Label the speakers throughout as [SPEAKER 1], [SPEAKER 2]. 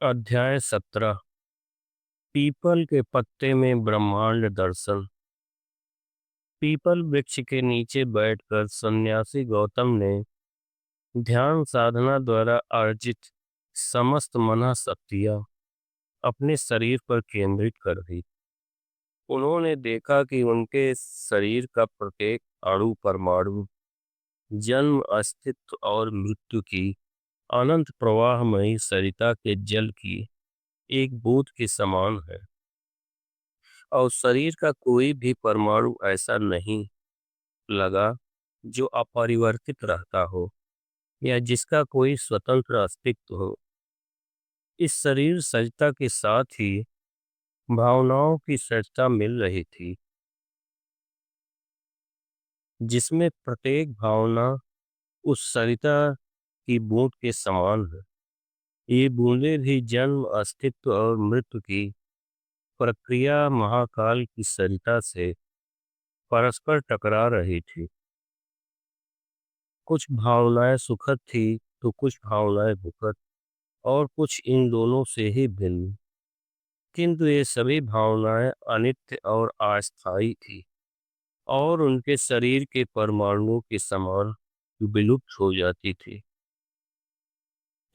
[SPEAKER 1] अध्याय 17। पीपल के पत्ते में ब्रह्मांड दर्शन। पीपल वृक्ष के नीचे बैठकर सन्यासी गौतम ने ध्यान साधना द्वारा अर्जित समस्त मना शक्तियां अपने शरीर पर केंद्रित कर दी। उन्होंने देखा कि उनके शरीर का प्रत्येक अणु परमाणु जन्म, अस्तित्व और मृत्यु की अनंत प्रवाहमयी सरिता के जल की एक बूंद के समान है। और शरीर का कोई भी परमाणु ऐसा नहीं लगा जो अपरिवर्तित रहता हो या जिसका कोई स्वतंत्र अस्तित्व हो। इस शरीर सजता के साथ ही भावनाओं की सजता मिल रही थी, जिसमें प्रत्येक भावना उस सरिता की बूंद के समान है। ये बूंदें भी जन्म, अस्तित्व और मृत्यु की प्रक्रिया महाकाल की सरिता से परस्पर टकरा रही थी। कुछ भावनाएं सुखद थी तो कुछ भावनाएं दुखद, और कुछ इन दोनों से ही भिन्न। किंतु ये सभी भावनाएं अनित्य और अस्थायी थी और उनके शरीर के परमाणुओं के समान विलुप्त हो जाती थी।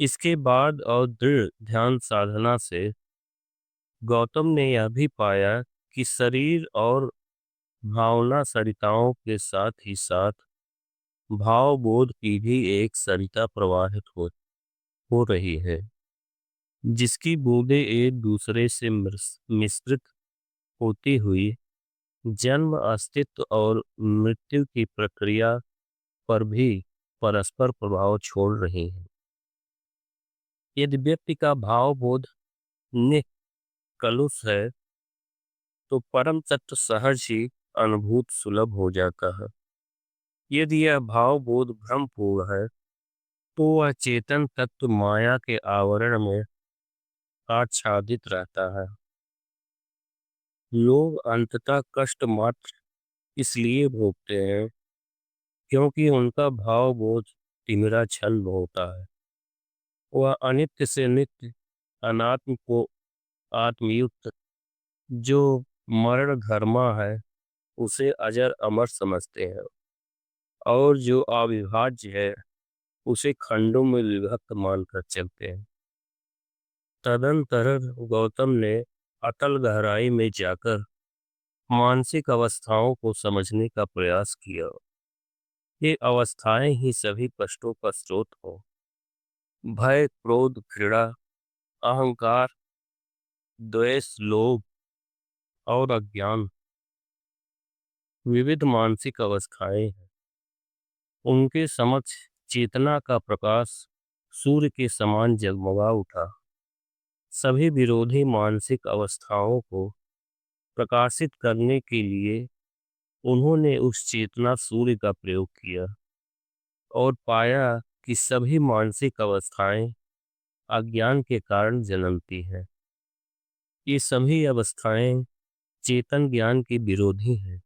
[SPEAKER 1] इसके बाद और दृढ़ ध्यान साधना से गौतम ने यह भी पाया कि शरीर और भावना सरिताओं के साथ ही साथ भाव बोध की भी एक सरिता प्रवाहित हो रही है, जिसकी बूंदें एक दूसरे से मिश्रित होती हुई जन्म, अस्तित्व और मृत्यु की प्रक्रिया पर भी परस्पर प्रभाव छोड़ रही हैं। यदि व्यक्ति का भाव बोध निकलुष है तो परम तत्व सहज ही अनुभूत सुलभ हो जाता है। यदि यह भाव बोध भ्रमपूर्ण है तो वह चेतन तत्व माया के आवरण में आच्छादित रहता है। लोग अंततः कष्ट मात्र इसलिए भोगते हैं क्योंकि उनका भाव बोझ तिमिरा छल होता है। वह अनित्य से नित्य, अनात्म को आत्मयुक्त, जो मरण घरमा है उसे अजर अमर समझते हैं, और जो अविभाज्य है उसे खंडों में विभक्त मानकर चलते हैं। तदनंतर गौतम ने अतल गहराई में जाकर मानसिक अवस्थाओं को समझने का प्रयास किया। ये अवस्थाएं ही सभी कष्टों का स्रोत हो। भय, क्रोध, घृणा, अहंकार, द्वेष, लोभ और अज्ञान विविध मानसिक अवस्थाएं हैं। उनके समक्ष चेतना का प्रकाश सूर्य के समान जगमगा उठा। सभी विरोधी मानसिक अवस्थाओं को प्रकाशित करने के लिए उन्होंने उस चेतना सूर्य का प्रयोग किया और पाया कि सभी मानसिक अवस्थाएं अज्ञान के कारण जन्मती हैं। ये सभी अवस्थाएं चेतन ज्ञान की विरोधी हैं।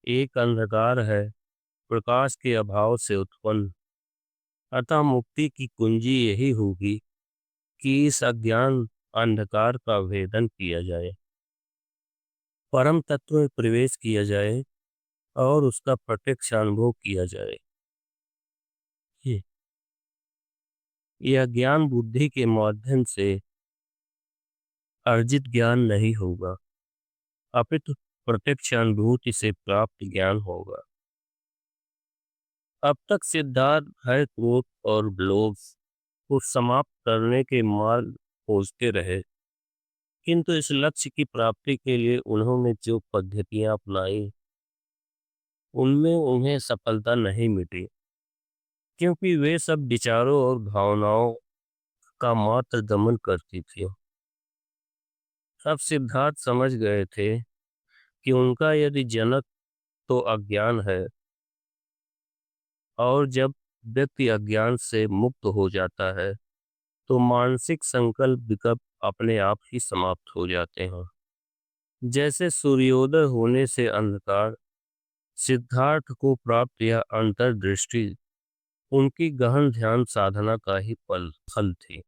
[SPEAKER 1] एक अंधकार है प्रकाश के अभाव से उत्पन्न, अतः मुक्ति की कुंजी यही होगी कि इस अज्ञान अंधकार का भेदन किया जाए, परम तत्व में प्रवेश किया जाए और उसका प्रत्यक्ष अनुभव किया जाए। ये यह ज्ञान बुद्धि के माध्यम से अर्जित ज्ञान नहीं होगा, अपितु प्रत्यक्ष अनुभूति से प्राप्त ज्ञान होगा। अब तक सिद्धार्थ भय, क्रोध और लोभ को समाप्त करने के मार्ग खोजते रहे, किंतु इस लक्ष्य की प्राप्ति के लिए उन्होंने जो पद्धतियां अपनाई उनमें उन्हें सफलता नहीं मिली, क्योंकि वे सब विचारों और भावनाओं का मात्र दमन करती थी। अब सिद्धार्थ समझ गए थे कि उनका यदि जनक तो अज्ञान है, और जब व्यक्ति अज्ञान से मुक्त हो जाता है तो मानसिक संकल्प विकल्प अपने आप ही समाप्त हो जाते हैं। जैसे सूर्योदय होने से अंधकार सिद्धार्थ को प्राप्त यह अंतर्दृष्टि उनकी गहन ध्यान साधना का ही फल थी।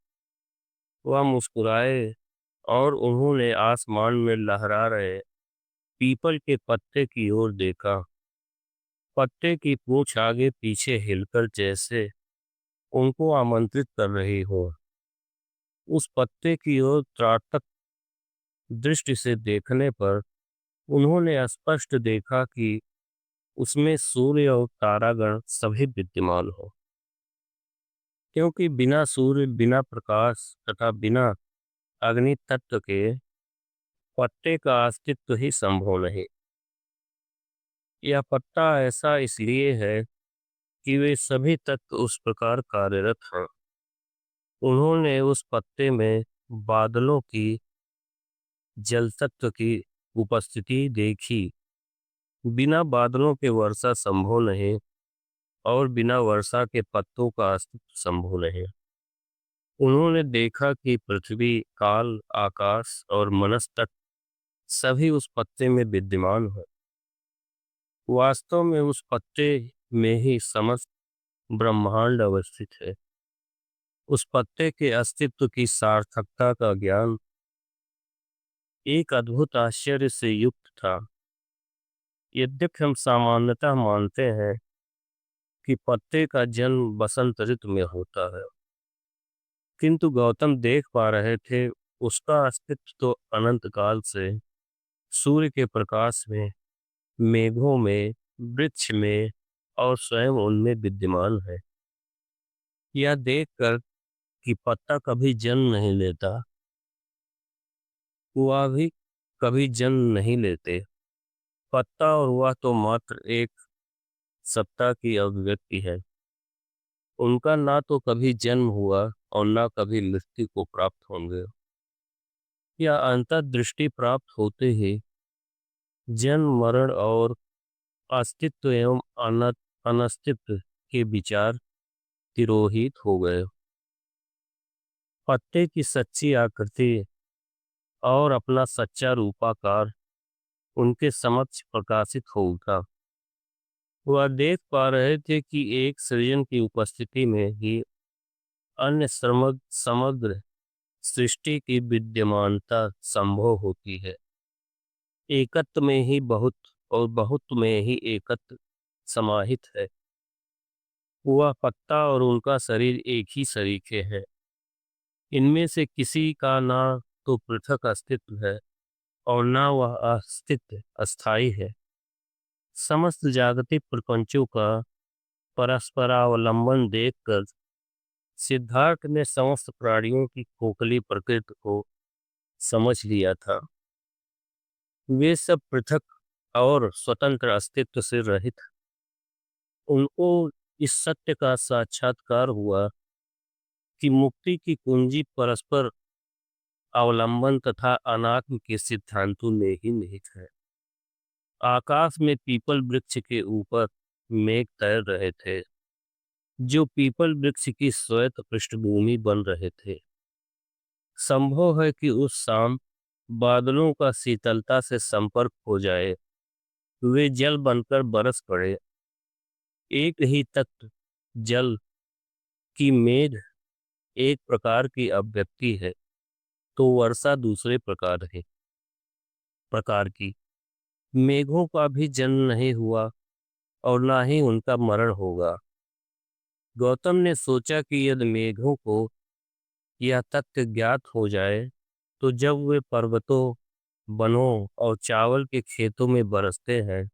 [SPEAKER 1] वह मुस्कुराए और उन्होंने आसमान में लहरा रहे पीपल के पत्ते की ओर देखा। पत्ते की पूंछ आगे पीछे हिलकर जैसे उनको आमंत्रित कर रही हो। उस पत्ते की ओर त्राटक दृष्टि से देखने पर उन्होंने स्पष्ट देखा कि उसमें सूर्य और तारागण सभी विद्यमान हो, क्योंकि बिना सूर्य, बिना प्रकाश तथा बिना अग्नि तत्व के पत्ते का अस्तित्व ही संभव नहीं। यह पत्ता ऐसा इसलिए है कि वे सभी तत्व उस प्रकार कार्यरत हैं। उन्होंने उस पत्ते में बादलों की, जल तत्व की उपस्थिति देखी। बिना बादलों के वर्षा संभव नहीं और बिना वर्षा के पत्तों का अस्तित्व संभव नहीं। उन्होंने देखा कि पृथ्वी, काल, आकाश और मनस्तत्व सभी उस पत्ते में विद्यमान है। वास्तव में उस पत्ते में ही समस्त ब्रह्मांड अवस्थित है। उस पत्ते के अस्तित्व की सार्थकता का ज्ञान एक अद्भुत आश्चर्य से युक्त था। यद्यपि हम सामान्यतः मानते हैं कि पत्ते का जन्म बसंत ऋतु में होता है, किंतु गौतम देख पा रहे थे उसका अस्तित्व तो अनंत काल से सूर्य के प्रकाश में, मेघों में, वृक्ष में और स्वयं उनमें विद्यमान है। यह देखकर कि पत्ता कभी जन्म नहीं लेता, वह भी कभी जन्म नहीं लेते। पत्ता और वह तो मात्र एक सत्ता की अभिव्यक्ति है। उनका ना तो कभी जन्म हुआ और ना कभी मृत्यु को प्राप्त होंगे। यह अंतर्दृष्टि प्राप्त होते ही जन्म, मरण और अस्तित्व एवं अनस्तित्व के विचार तिरोहित हो गए। पत्ते की सच्ची आकृति और अपना सच्चा रूपाकार उनके समक्ष प्रकाशित हो उठा। वह देख पा रहे थे कि एक सृजन की उपस्थिति में ही अन्य समग्र सृष्टि की विद्यमानता संभव होती है। एकत्व में ही बहुत और बहुत में ही एकत्व समाहित है। वह पत्ता और उनका शरीर एक ही सरीखे हैं। इनमें से किसी का ना तो पृथक अस्तित्व है और ना वह अस्तित्व अस्थाई है। समस्त जागतिक प्रपंचों का परस्परावलंबन देखकर सिद्धार्थ ने समस्त प्राणियों की खोखली प्रकृति को समझ लिया था। वे सब पृथक और स्वतंत्र अस्तित्व से रहित। उनको इस सत्य का साक्षात्कार हुआ कि मुक्ति की कुंजी परस्पर अवलंबन तथा अनात्म के सिद्धांतों में ही निहित है। आकाश में पीपल वृक्ष के ऊपर मेघ तैर रहे थे, जो पीपल वृक्ष की श्वेत पृष्ठभूमि बन रहे थे। संभव है कि उस शाम बादलों का शीतलता से संपर्क हो जाए, वे जल बनकर बरस पड़े। एक ही तत्व जल की मेघ एक प्रकार की अभिव्यक्ति है, तो वर्षा दूसरे प्रकार की। मेघों का भी जन्म नहीं हुआ और ना ही उनका मरण होगा। गौतम ने सोचा कि यदि मेघों को यह तथ्य ज्ञात हो जाए, तो जब वे पर्वतों, वनों और चावल के खेतों में बरसते हैं,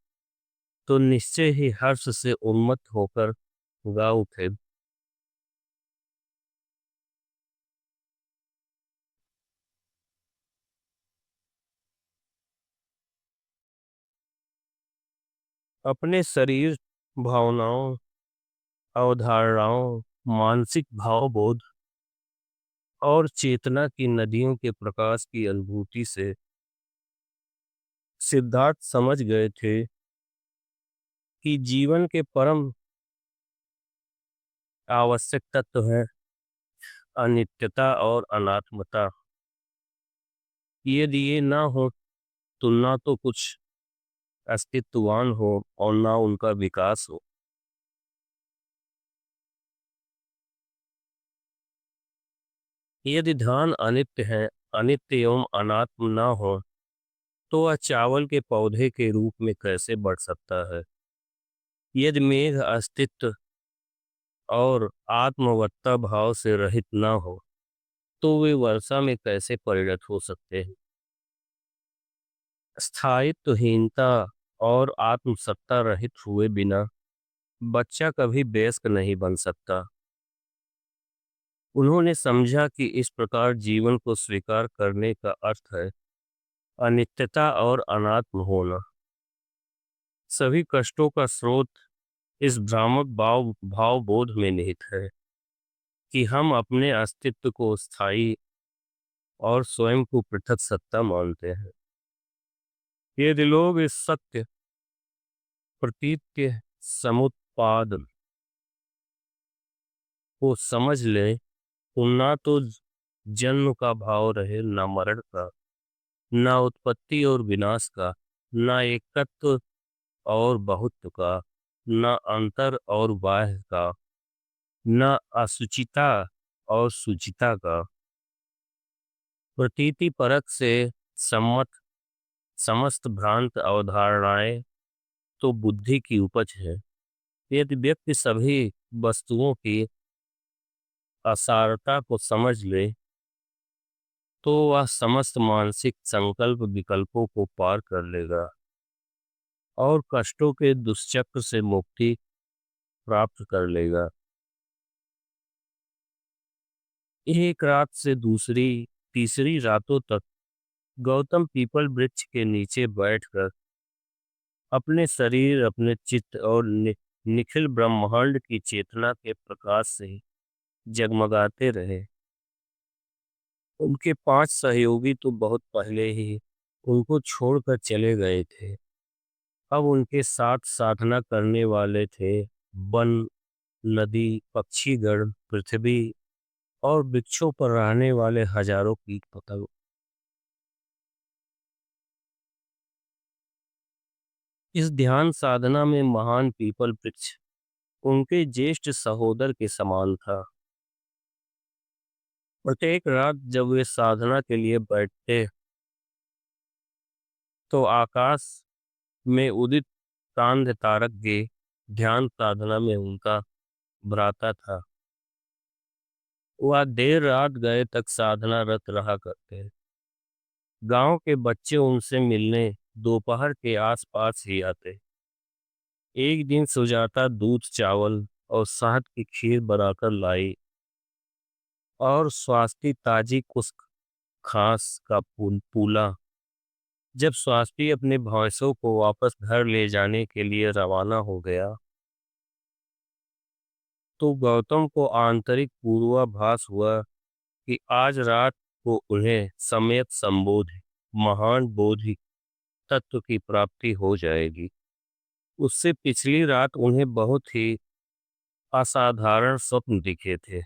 [SPEAKER 1] तो निश्चय ही हर्ष से उन्मत्त होकर गा उठे। अपने शरीर, भावनाओं, अवधारणाओं, मानसिक भावबोध और चेतना की नदियों के प्रकाश की अनुभूति से सिद्धार्थ समझ गए थे कि जीवन के परम आवश्यक तत्व है अनित्यता और अनात्मता। यदि ये ना हो तो ना तो कुछ अस्तित्ववान हो और ना उनका विकास हो। यदि ध्यान अनित्य है, अनित्य एवं अनात्म न हो, तो वह चावल के पौधे के रूप में कैसे बढ़ सकता है? यदि मेघ अस्तित्व और आत्मवत्ता भाव से रहित न हो, तो वे वर्षा में कैसे परिणत हो सकते हैं? स्थायित्वहीनता और आत्मसत्ता रहित हुए बिना बच्चा कभी वयस्क नहीं बन सकता। उन्होंने समझा कि इस प्रकार जीवन को स्वीकार करने का अर्थ है अनित्यता और अनात्म होना। सभी कष्टों का स्रोत इस भ्रामक भावबोध में निहित है कि हम अपने अस्तित्व को स्थायी और स्वयं को पृथक सत्ता मानते हैं। यदि लोग इस सत्य प्रतीत के समुत्पाद को समझ लें, तो ना तो जन्म का भाव रहे, ना मरण का, ना उत्पत्ति और विनाश का, ना एकत्व और बहुत्व का, ना अंतर और बाह्य का, ना असुचिता और सुचिता का। प्रतीति परक से सम्मत समस्त भ्रांत अवधारणाएं तो बुद्धि की उपज है। यदि व्यक्ति सभी वस्तुओं की असारता को समझ ले, तो वह समस्त मानसिक संकल्प विकल्पों को पार कर लेगा और कष्टों के दुष्चक्र से मुक्ति प्राप्त कर लेगा। एक रात से दूसरी तीसरी रातों तक गौतम पीपल वृक्ष के नीचे बैठकर अपने शरीर, अपने चित्त और निखिल ब्रह्मांड की चेतना के प्रकाश से जगमगाते रहे। उनके 5 सहयोगी तो बहुत पहले ही उनको छोड़कर चले गए थे। अब उनके साथ साधना करने वाले थे वन, नदी, पक्षीगण, पृथ्वी और वृक्षों पर रहने वाले हजारों कीट पतंग। इस ध्यान साधना में महान पीपल वृक्ष उनके ज्येष्ठ सहोदर के समान था। प्रत्येक रात जब वे साधना के लिए बैठते, तो आकाश में उदित चांद तारक के ध्यान साधना में उनका भ्राता था। वह देर रात गए तक साधना रत रहा करते। गांव के बच्चे उनसे मिलने दोपहर के आसपास ही आते। एक दिन सुजाता दूध, चावल और शहद की खीर बनाकर लाई और स्वास्थ्य ताजी कुछ घास का पूला। जब स्वास्थ्य अपने भैंसों को वापस घर ले जाने के लिए रवाना हो गया, तो गौतम को आंतरिक पूर्वाभास हुआ कि आज रात को उन्हें सम्यक संबोधि महान बोधि तत्व की प्राप्ति हो जाएगी। उससे पिछली रात उन्हें बहुत ही असाधारण स्वप्न दिखे थे।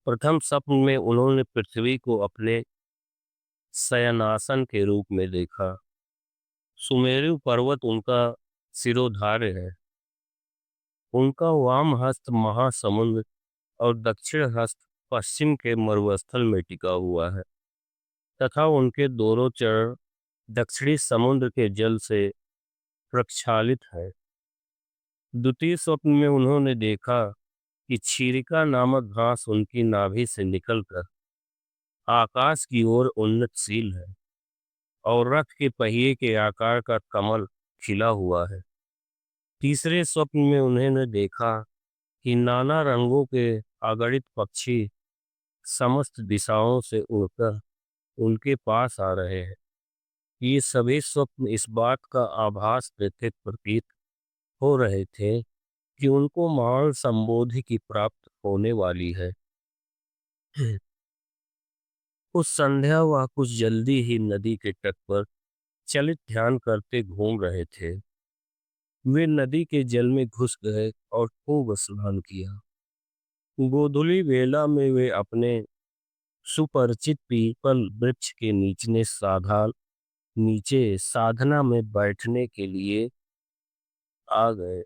[SPEAKER 1] प्रथम स्वप्न में उन्होंने पृथ्वी को अपने शयनासन के रूप में देखा। सुमेरु पर्वत उनका सिरोधार्य है। उनका वाम हस्त महासमुद्र और दक्षिण हस्त पश्चिम के मरुस्थल में टिका हुआ है तथा उनके दोनों चरण दक्षिणी समुद्र के जल से प्रक्षालित है। द्वितीय स्वप्न में उन्होंने देखा कि क्षीरिका नामक घास उनकी नाभि से निकलकर आकाश की ओर उन्नतशील है और रथ के पहिए के आकार का कमल खिला हुआ है। तीसरे स्वप्न में उन्होंने देखा कि नाना रंगों के अगणित पक्षी समस्त दिशाओं से उड़कर उनके पास आ रहे हैं। ये सभी स्वप्न इस बात का आभास देते प्रतीत हो रहे थे कि उनको महान संबोधि की प्राप्त होने वाली है। उस संध्या वह कुछ जल्दी ही नदी के तट पर चलित ध्यान करते घूम रहे थे। वे नदी के जल में घुस गए और खूब स्नान किया। गोधूली वेला में वे अपने सुपरिचित पीपल वृक्ष के नीचे साधना में बैठने के लिए आ गए।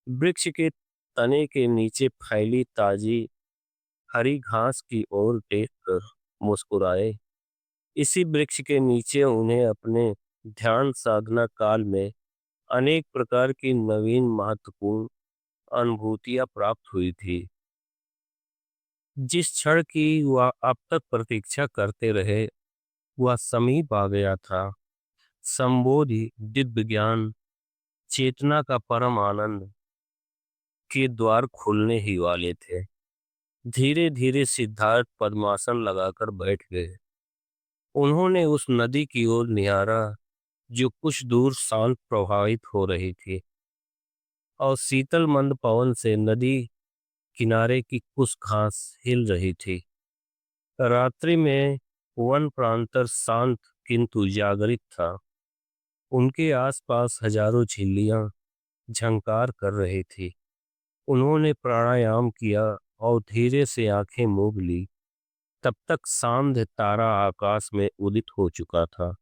[SPEAKER 1] वृक्ष के तने के नीचे फैली ताजी हरी घास की ओर देखकर मुस्कुराए। इसी वृक्ष के नीचे उन्हें अपने ध्यान साधना काल में अनेक प्रकार की नवीन महत्वपूर्ण अनुभूतियां प्राप्त हुई थी। जिस क्षण की वह अब तक प्रतीक्षा करते रहे वह समीप आ गया था। संबोधि दिव्य ज्ञान चेतना का परम आनंद के द्वार खुलने ही वाले थे। धीरे धीरे सिद्धार्थ पद्मासन लगाकर बैठ गए। उन्होंने उस नदी की ओर निहारा जो कुछ दूर शांत प्रवाहित हो रही थी और शीतल मंद पवन से नदी किनारे की कुछ घास हिल रही थी। रात्रि में वन प्रांतर शांत किंतु जागृत था। उनके आसपास हजारों झिल्लियां झंकार कर रही थी। उन्होंने प्राणायाम किया और धीरे से आंखें मूंद ली। तब तक सांध्य तारा आकाश में उदित हो चुका था।